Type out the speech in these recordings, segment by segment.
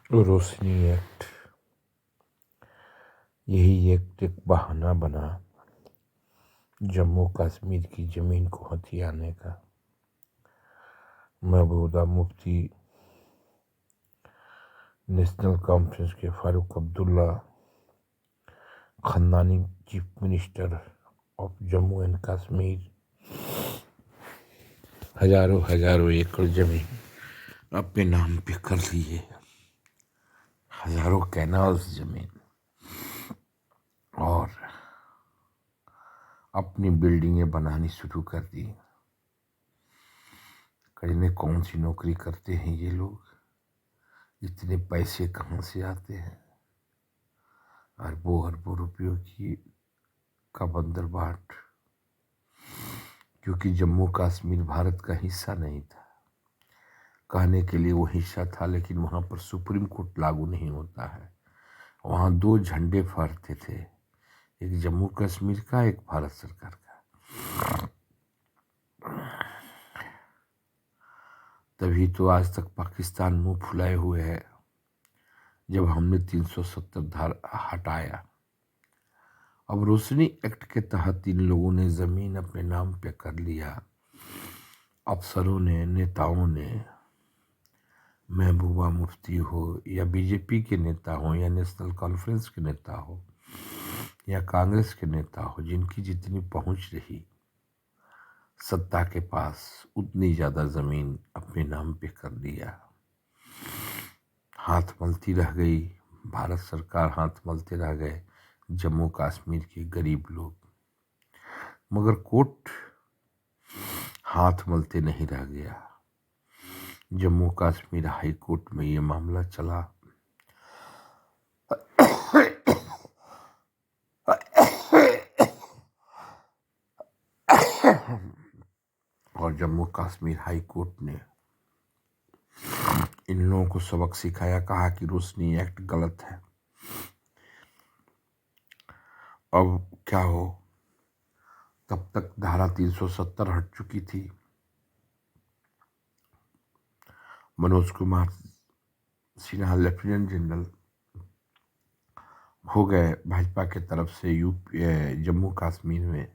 रोशनी act, यही एक बहाना बना जम्मू कश्मीर की ज़मीन को हथियाने का। महबूबा मुफ्ती, नेशनल कॉन्फ्रेंस के फारूक अब्दुल्ला, खानदानी chief minister of Jammu and Kashmir, हजारों एकड़ जमीन अपने नाम पे कर लिए, हजारों कैनाल्स जमीन, और अपनी बिल्डिंगें बनानी शुरू कर दी। कहीं कौन सी नौकरी करते हैं ये लोग, इतने पैसे कहाँ से आते हैं? अरबों रुपयों की का बंदरबाट, क्योंकि जम्मू कश्मीर भारत का हिस्सा नहीं था। कहने के लिए वो हिस्सा था, लेकिन वहाँ पर सुप्रीम कोर्ट लागू नहीं होता है। वहाँ दो झंडे फहरते थे, एक जम्मू कश्मीर का, एक भारत सरकार का। तभी तो आज तक पाकिस्तान मुंह फुलाए हुए है। जब हमने 370 धारा हटाया, अब रोशनी एक्ट के तहत इन लोगों ने जमीन अपने नाम पे कर लिया। अफसरों ने, नेताओं ने, महबूबा मुफ्ती हो या बीजेपी के नेता हो या नेशनल कॉन्फ्रेंस के नेता हो या कांग्रेस के नेता हो, जिनकी जितनी पहुंच रही सत्ता के पास, उतनी ज्यादा जमीन अपने नाम पे कर दिया। हाथ मलती रह गई भारत सरकार, हाथ मलते रह गए जम्मू कश्मीर के गरीब लोग। मगर कोर्ट हाथ मलते नहीं रह गया। जम्मू कश्मीर हाई कोर्ट में ये मामला चला। और जम्मू कश्मीर हाई कोर्ट ने इन लोगों को सबक सिखाया, कहा कि रोशनी एक्ट गलत है। अब क्या हो, तब तक धारा 370 हट चुकी थी। मनोज कुमार सिन्हा लेफ्टिनेंट जनरल हो गए भाजपा के तरफ से यूपी जम्मू कश्मीर में।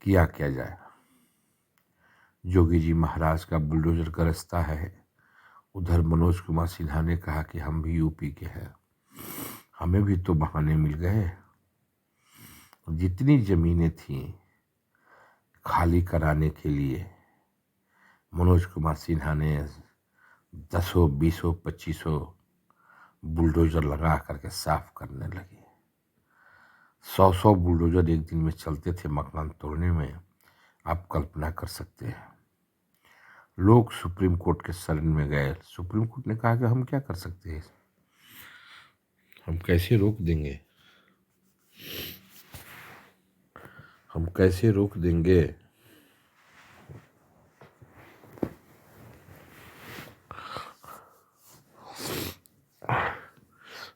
किया क्या जाए, जोगी जी महाराज का बुलडोजर का रास्ता है। उधर मनोज कुमार सिन्हा ने कहा कि हम भी यूपी के हैं, हमें भी तो बहाने मिल गए। जितनी जमीनें थी खाली कराने के लिए, मनोज कुमार सिन्हा ने 10, 20, 25 बुलडोजर लगा करके साफ करने लगे। 100 बुलडोजर एक दिन में चलते थे मकान तोड़ने में। आप कल्पना कर सकते हैं। लोग सुप्रीम कोर्ट के शरण में गए। सुप्रीम कोर्ट ने कहा कि हम क्या कर सकते हैं, हम कैसे रोक देंगे, हम कैसे रोक देंगे।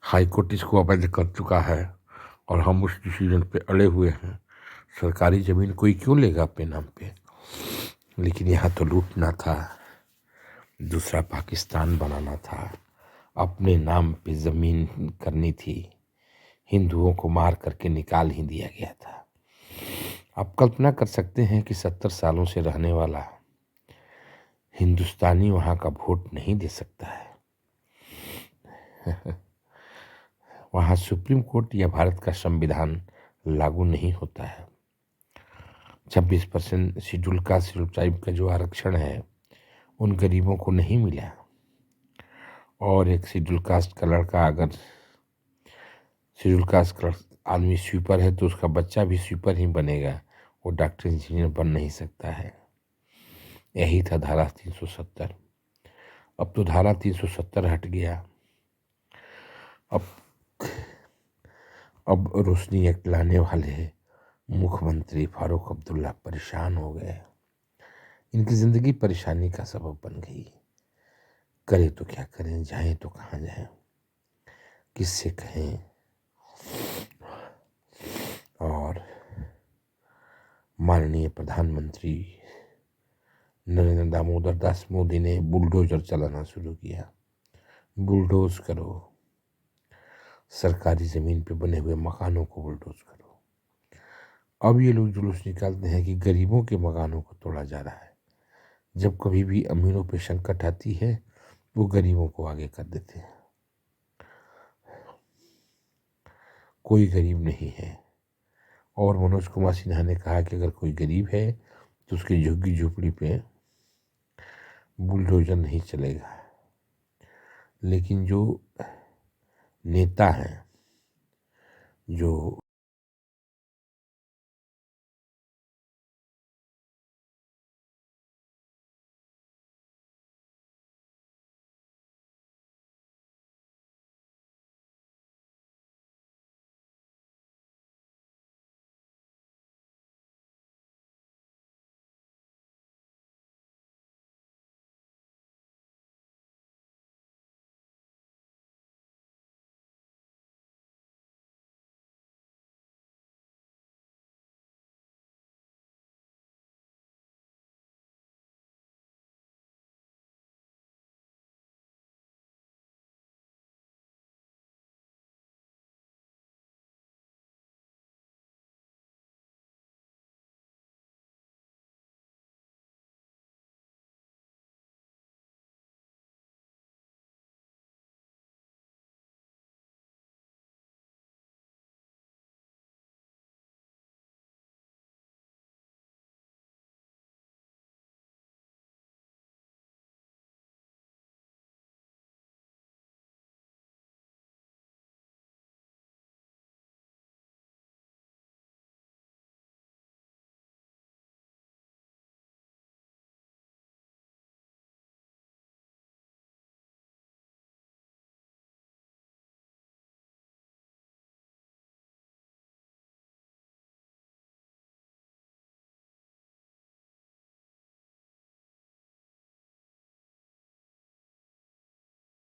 हाई कोर्ट इसको अवैध कर चुका है और हम उस डिसीजन पे अड़े हुए हैं। सरकारी जमीन कोई क्यों लेगा अपने नाम पे? लेकिन यहाँ तो लूटना था, दूसरा पाकिस्तान बनाना था, अपने नाम पे जमीन करनी थी। हिंदुओं को मार करके निकाल ही दिया गया था। आप कल्पना कर सकते हैं कि 70 सालों से रहने वाला हिंदुस्तानी वहाँ का वोट नहीं दे सकता है। वहाँ सुप्रीम कोर्ट या भारत का संविधान लागू नहीं होता है। 26% शेड्यूल कास्ट शेड्यूल ट्राइब का जो आरक्षण है उन गरीबों को नहीं मिला। और एक शेड्यूल कास्ट का लड़का, अगर शेड्यूल कास्ट का आदमी स्वीपर है तो उसका बच्चा भी स्वीपर ही बनेगा, वो डॉक्टर इंजीनियर बन नहीं सकता है। यही था धारा 370। अब तो धारा 370 हट गया। अब रोशनी एक्ट लाने वाले मुख्यमंत्री फारूक अब्दुल्ला परेशान हो गए। इनकी ज़िंदगी परेशानी का सबब बन गई। करें तो क्या करें, जाएं तो कहाँ जाएं, किससे कहें। और माननीय प्रधानमंत्री नरेंद्र दामोदर दास मोदी ने बुलडोजर चलाना शुरू किया। बुलडोज करो, सरकारी ज़मीन पे बने हुए मकानों को बुलडोज करो। अब ये लोग जुलूस निकालते हैं कि गरीबों के मकानों को तोड़ा जा रहा है। जब कभी भी अमीरों पे संकट आती है वो गरीबों को आगे कर देते हैं। कोई गरीब नहीं है। और मनोज कुमार सिन्हा ने कहा कि अगर कोई गरीब है तो उसकी झुग्गी झोपड़ी पे बुलडोजर नहीं चलेगा। लेकिन जो नेता हैं, जो